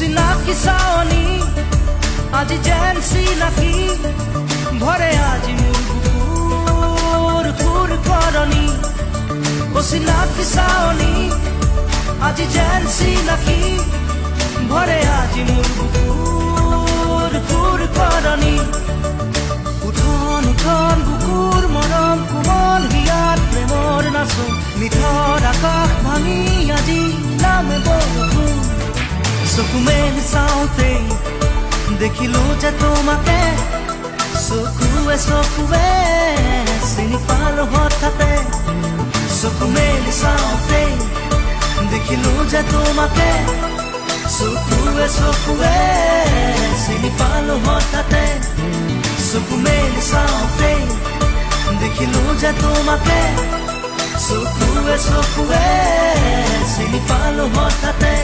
অচিনাকি চাৱনি আজি যেন চিনাকি ভৰে আজি মোৰ বুকুৰ তোৰ কৰণী অচিনাকি চাৱনি আজি যেন চিনাকি ভৰে আজি মোৰ বুকুৰ তোৰ কৰণী উঠন উঠন বুকুৰ মৰম কোমল হিয়াত প্ৰেমৰ নাচোন নিথৰ আকাশ ভাঙি আজি নামে বৰষুণ চকু মেলি চাওঁতেই দেখিলো যে তোমাকে চকুৱে চকুৱে চিনি পালো হঠাতে চকু মেলি চাওঁতেই দেখিলো যে তোমাকে চকুৱে চকুৱে চিনি পালো হঠাতে চকু মেলি চাওঁতেই দেখিলো যে তোমাকে চকুৱে চকুৱে চিনি পালো হঠাতে